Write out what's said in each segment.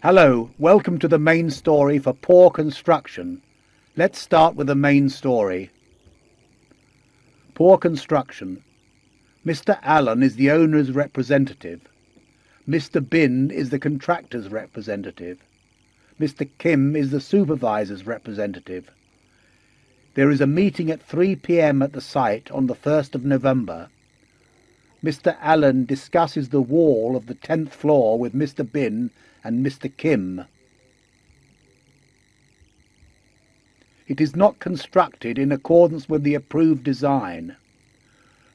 Hello, welcome to the main story for Poor Construction. Let's start with the main story. Poor Construction. Mr. Allen is the owner's representative. Mr. Bin is the contractor's representative. Mr. Kim is the supervisor's representative. There is a meeting at 3 p.m. at the site on the 1st of November. Mr. Allen discusses the wall of the 10th floor with Mr. Bin and Mr. Kim. It is not constructed in accordance with the approved design.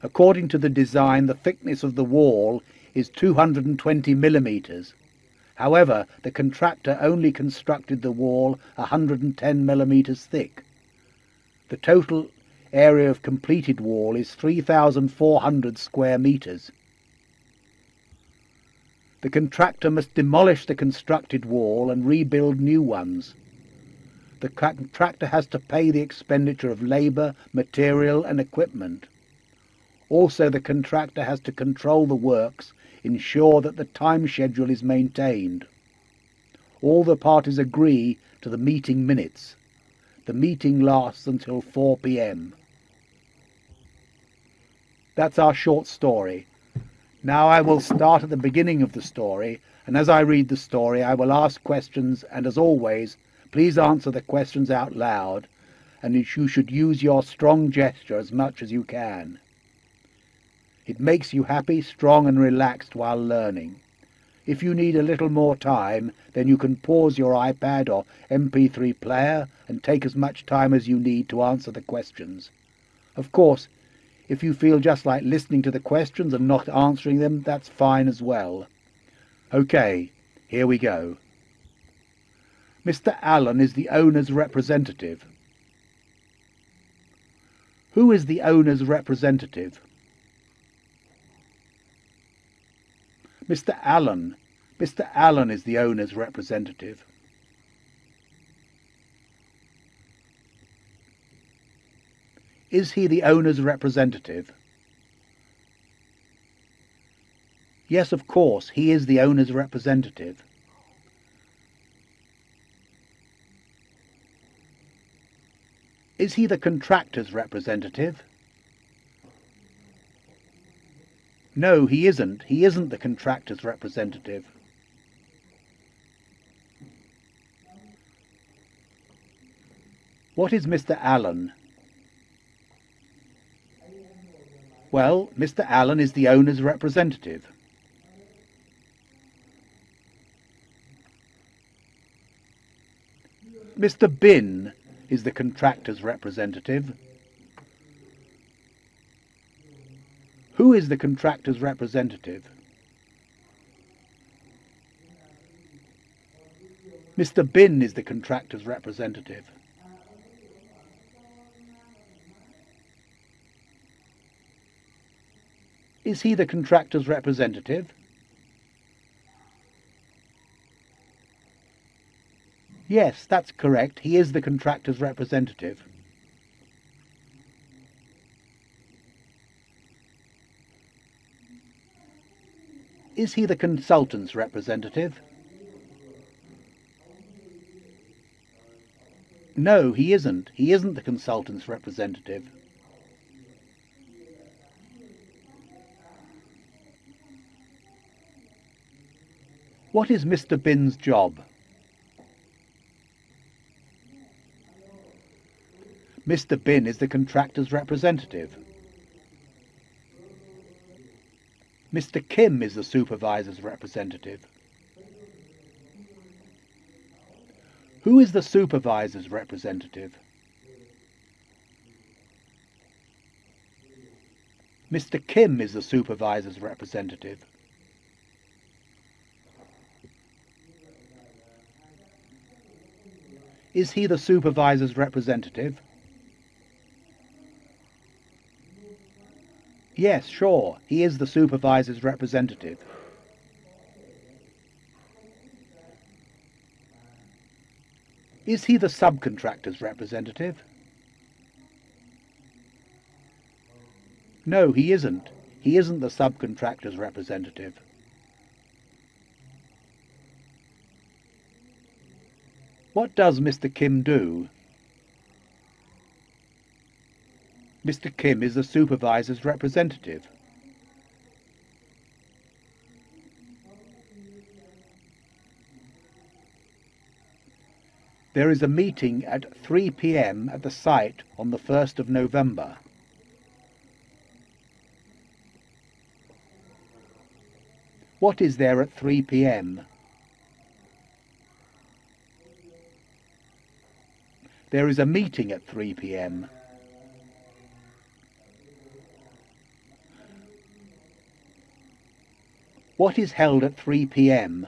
According to the design, the thickness of the wall is 220 millimeters. However, the contractor only constructed the wall 110 millimeters thick. The total area of completed wall is 3,400 square meters. The contractor must demolish the constructed wall and rebuild new ones. The contractor has to pay the expenditure of labour, material and equipment. Also, the contractor has to control the works, ensure that the time schedule is maintained. All the parties agree to the meeting minutes. The meeting lasts until 4 p.m. That's our short story. Now I will start at the beginning of the story, and as I read the story I will ask questions, and as always, please answer the questions out loud, and you should use your strong gesture as much as you can. It makes you happy, strong and relaxed while learning. If you need a little more time, then you can pause your iPad or MP3 player and take as much time as you need to answer the questions. Of course, if you feel just like listening to the questions and not answering them, that's fine as well. Okay, here we go. Mr. Allen is the owner's representative. Who is the owner's representative? Mr. Allen. Mr. Allen is the owner's representative. Is he the owner's representative? Yes, of course, he is the owner's representative. Is he the contractor's representative? No, he isn't. He isn't the contractor's representative. What is Mr. Allen? Well, Mr. Allen is the owner's representative. Mr. Bin is the contractor's representative. Who is the contractor's representative? Mr. Bin is the contractor's representative. Is he the contractor's representative? Yes, that's correct. He is the contractor's representative. Is he the consultant's representative? No, he isn't. He isn't the consultant's representative. What is Mr. Bin's job? Mr. Bin is the contractor's representative. Mr. Kim is the supervisor's representative. Who is the supervisor's representative? Mr. Kim is the supervisor's representative. Is he the supervisor's representative? Yes, sure, he is the supervisor's representative. Is he the subcontractor's representative? No, he isn't. He isn't the subcontractor's representative. What does Mr. Kim do? Mr. Kim is the supervisor's representative. There is a meeting at 3 p.m. at the site on the 1st of November. What is there at 3 p.m.? There is a meeting at 3 p.m. What is held at 3 p.m.?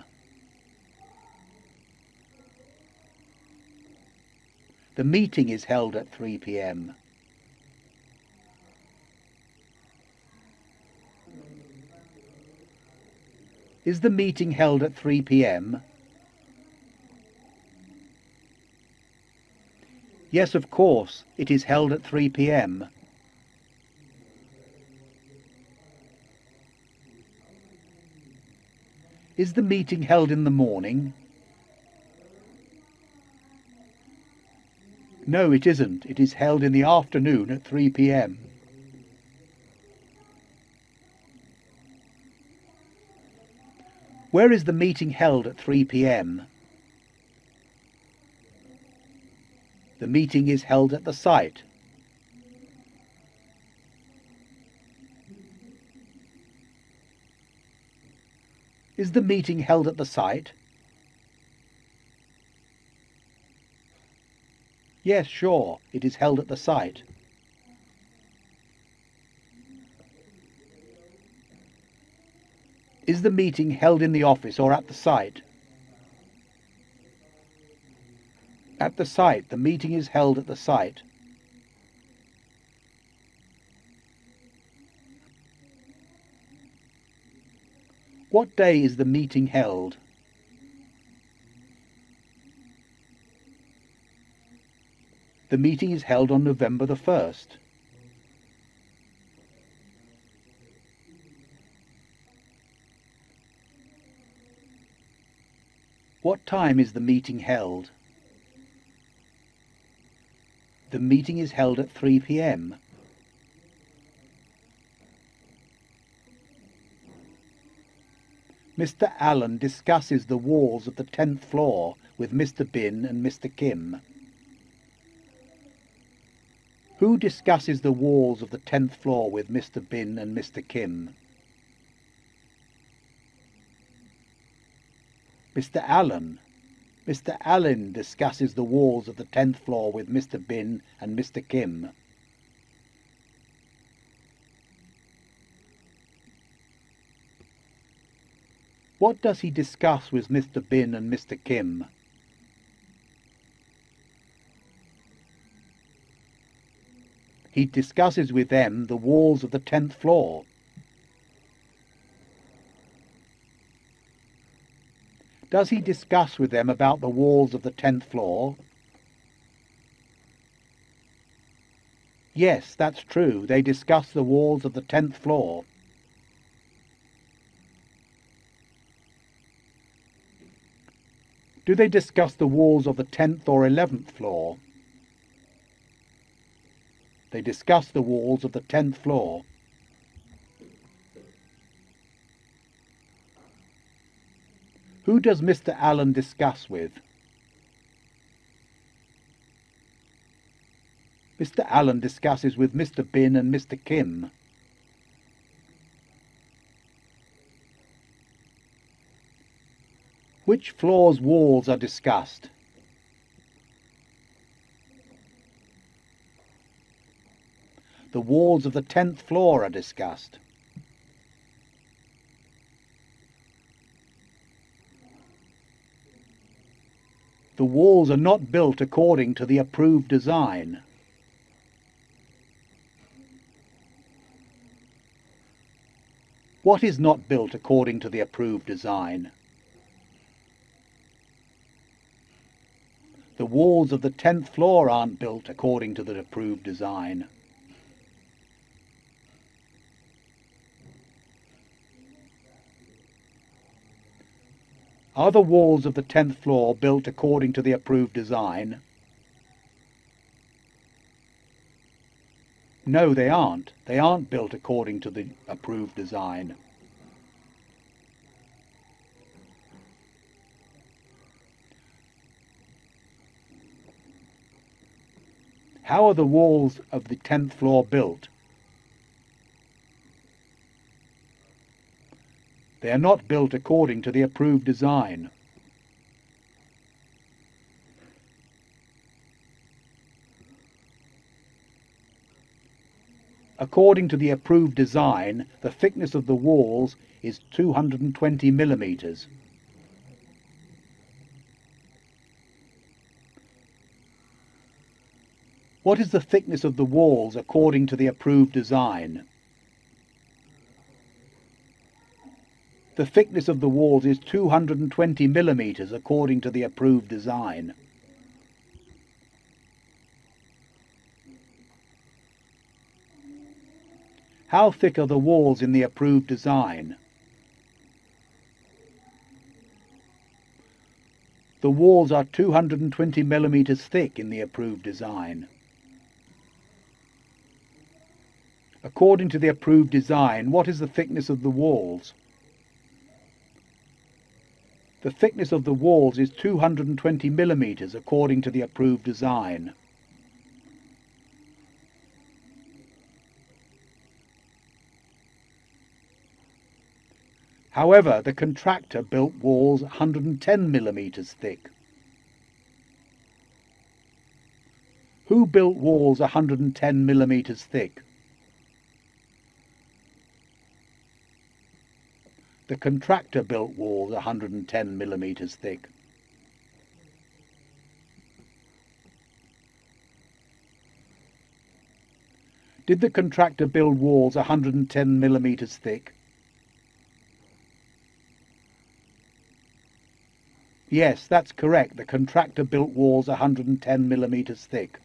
The meeting is held at 3 p.m. Is the meeting held at 3 p.m.? Yes, of course, it is held at 3 p.m. Is the meeting held in the morning? No, it isn't. It is held in the afternoon at 3 p.m. Where is the meeting held at 3 p.m.? The meeting is held at the site. Is the meeting held at the site? Yes, sure, it is held at the site. Is the meeting held in the office or at the site? At the site. The meeting is held at the site. What day is the meeting held? The meeting is held on November the 1st. What time is the meeting held? The meeting is held at 3 p.m. Mr. Allen discusses the walls of the 10th floor with Mr. Bin and Mr. Kim. Who discusses the walls of the 10th floor with Mr. Bin and Mr. Kim? Mr. Allen. Mr. Allen discusses the walls of the 10th floor with Mr. Bin and Mr. Kim. What does he discuss with Mr. Bin and Mr. Kim? He discusses with them the walls of the 10th floor. Does he discuss with them about the walls of the 10th floor? Yes, that's true. They discuss the walls of the 10th floor. Do they discuss the walls of the 10th or 11th floor? They discuss the walls of the 10th floor. Who does Mr. Allen discuss with? Mr. Allen discusses with Mr. Bin and Mr. Kim. Which floor's walls are discussed? The walls of the 10th floor are discussed. The walls are not built according to the approved design. What is not built according to the approved design? The walls of the 10th floor aren't built according to the approved design. Are the walls of the 10th floor built according to the approved design? No, they aren't. They aren't built according to the approved design. How are the walls of the 10th floor built? They are not built according to the approved design. According to the approved design, the thickness of the walls is 220 millimeters. What is the thickness of the walls according to the approved design? The thickness of the walls is 220 millimeters according to the approved design. How thick are the walls in the approved design? The walls are 220 millimeters thick in the approved design. According to the approved design, what is the thickness of the walls? The thickness of the walls is 220 millimeters according to the approved design. However, the contractor built walls 110 millimeters thick. Who built walls 110 millimeters thick? The contractor built walls 110 millimeters thick. Did the contractor build walls 110 millimeters thick? Yes, that's correct. The contractor built walls 110 millimeters thick.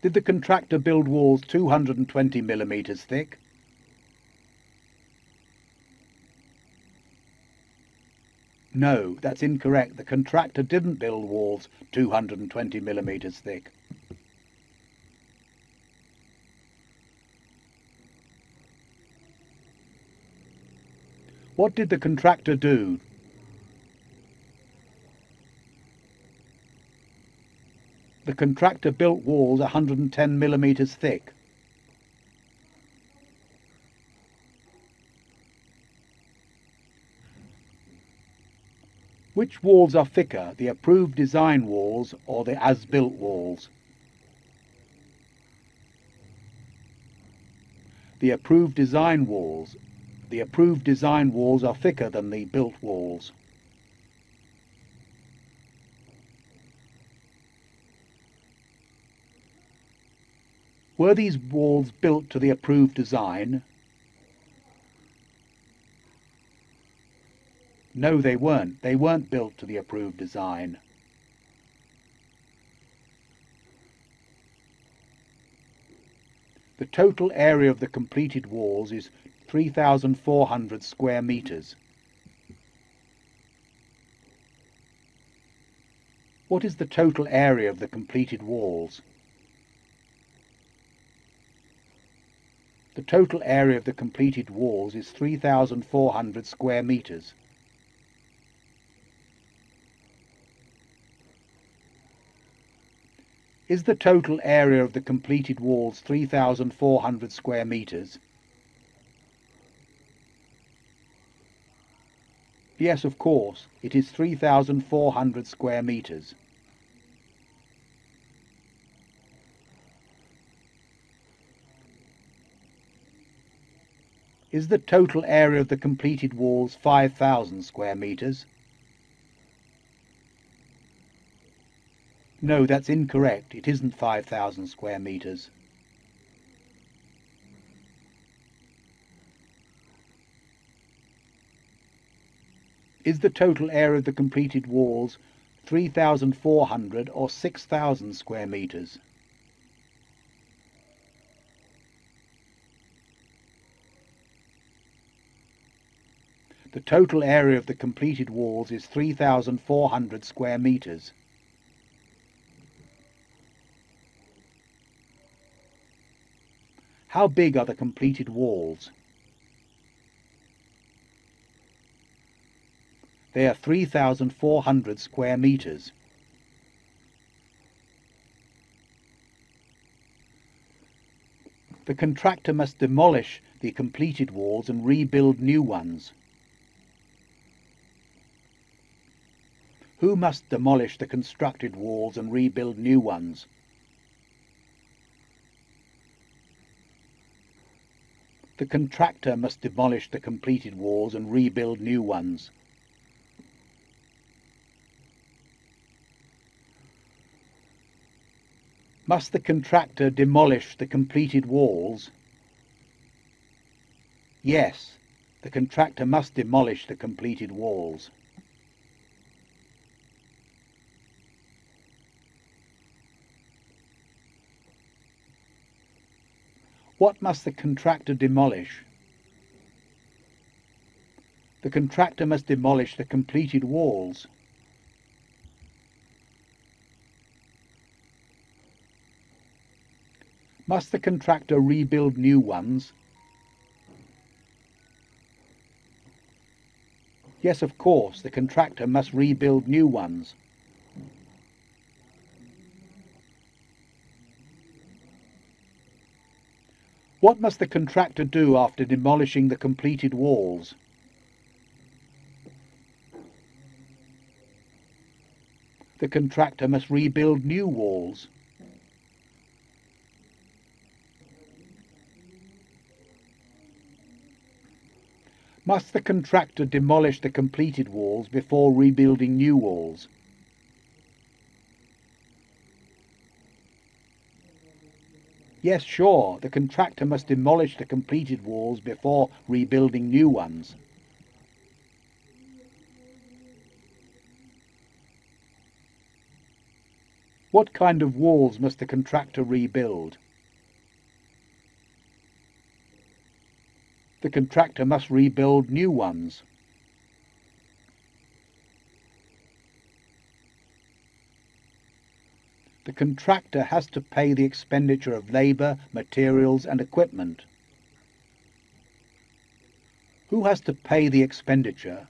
Did the contractor build walls 220 millimeters thick? No, that's incorrect. The contractor didn't build walls 220 millimeters thick. What did the contractor do? The contractor built walls 110 millimeters thick. Which walls are thicker, the approved design walls or the as-built walls? The approved design walls. The approved design walls are thicker than the built walls. Were these walls built to the approved design? No, they weren't. They weren't built to the approved design. The total area of the completed walls is 3,400 square meters. What is the total area of the completed walls? The total area of the completed walls is 3,400 square meters. Is the total area of the completed walls 3,400 square meters? Yes, of course, it is 3,400 square meters. Is the total area of the completed walls 5,000 square meters? No, that's incorrect. It isn't 5,000 square meters. Is the total area of the completed walls 3,400 or 6,000 square meters? The total area of the completed walls is 3,400 square meters. How big are the completed walls? They are 3,400 square meters. The contractor must demolish the completed walls and rebuild new ones. Who must demolish the constructed walls and rebuild new ones? The contractor must demolish the completed walls and rebuild new ones. Must the contractor demolish the completed walls? Yes, the contractor must demolish the completed walls. What must the contractor demolish? The contractor must demolish the completed walls. Must the contractor rebuild new ones? Yes, of course, the contractor must rebuild new ones. What must the contractor do after demolishing the completed walls? The contractor must rebuild new walls. Must the contractor demolish the completed walls before rebuilding new walls? Yes, sure, the contractor must demolish the completed walls before rebuilding new ones. What kind of walls must the contractor rebuild? The contractor must rebuild new ones. The contractor has to pay the expenditure of labour, materials and equipment. Who has to pay the expenditure?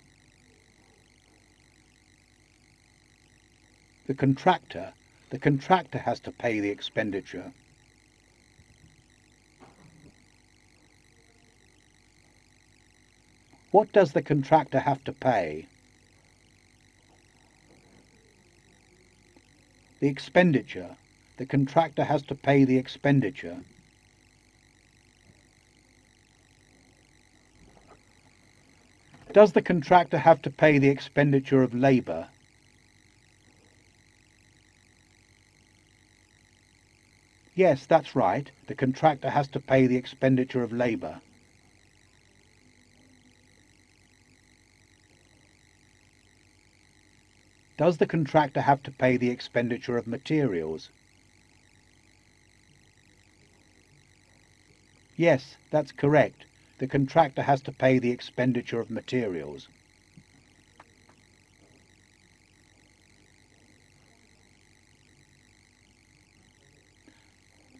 The contractor. The contractor has to pay the expenditure. What does the contractor have to pay? The expenditure. The contractor has to pay the expenditure. Does the contractor have to pay the expenditure of labour? Yes, that's right. The contractor has to pay the expenditure of labour. Does the contractor have to pay the expenditure of materials? Yes, that's correct. The contractor has to pay the expenditure of materials.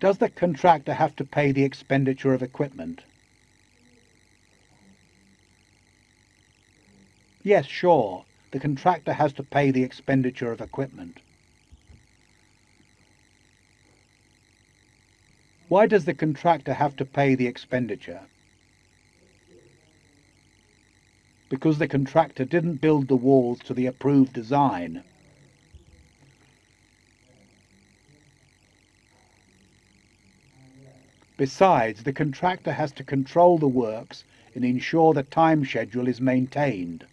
Does the contractor have to pay the expenditure of equipment? Yes, sure. The contractor has to pay the expenditure of equipment. Why does the contractor have to pay the expenditure? Because the contractor didn't build the walls to the approved design. Besides, the contractor has to control the works and ensure the time schedule is maintained.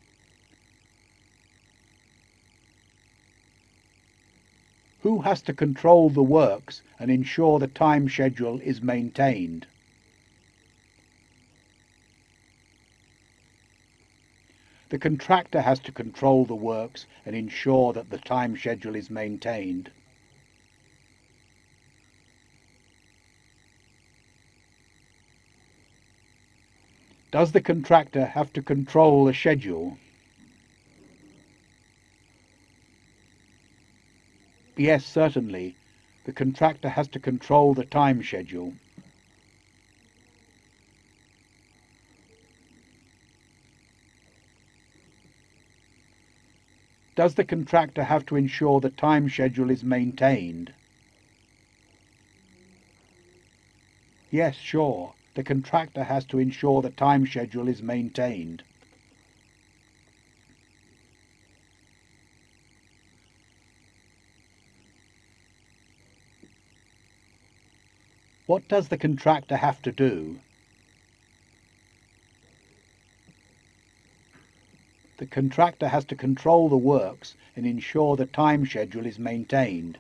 Who has to control the works and ensure the time schedule is maintained? The contractor has to control the works and ensure that the time schedule is maintained. Does the contractor have to control the schedule? Yes, certainly. The contractor has to control the time schedule. Does the contractor have to ensure the time schedule is maintained? Yes, sure. The contractor has to ensure the time schedule is maintained. What does the contractor have to do? The contractor has to control the works and ensure the time schedule is maintained.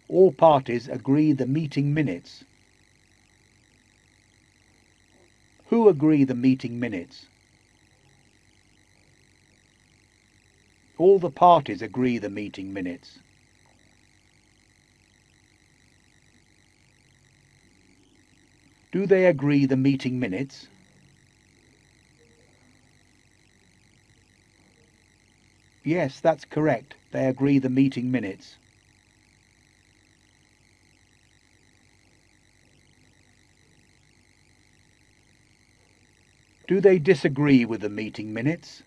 All parties agree the meeting minutes. Who agree the meeting minutes? All the parties agree the meeting minutes. Do they agree the meeting minutes? Yes, that's correct. They agree the meeting minutes. Do they disagree with the meeting minutes?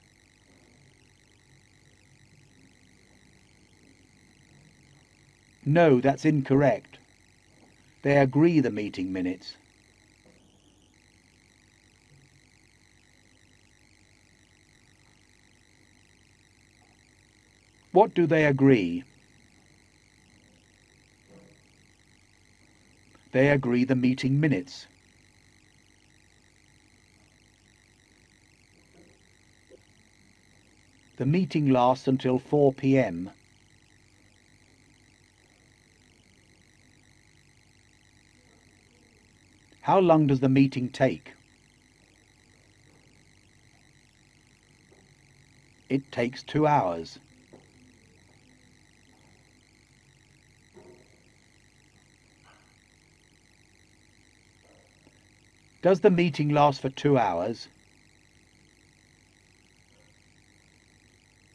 No, that's incorrect. They agree the meeting minutes. What do they agree? They agree the meeting minutes. The meeting lasts until 4 p.m. How long does the meeting take? It takes 2 hours. Does the meeting last for 2 hours?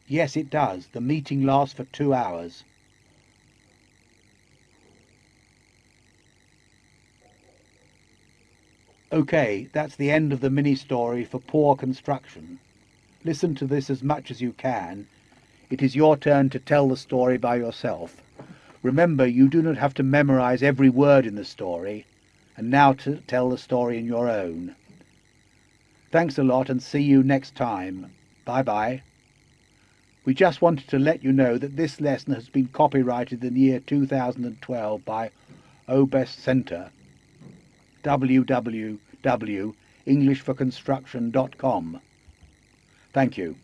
Yes, it does. The meeting lasts for 2 hours. Okay, that's the end of the mini-story for poor construction. Listen to this as much as you can. It is your turn to tell the story by yourself. Remember, you do not have to memorize every word in the story. And now to tell the story in your own. Thanks a lot and see you next time. Bye-bye. We just wanted to let you know that this lesson has been copyrighted in the year 2012 by Obest Center, www.englishforconstruction.com. Thank you.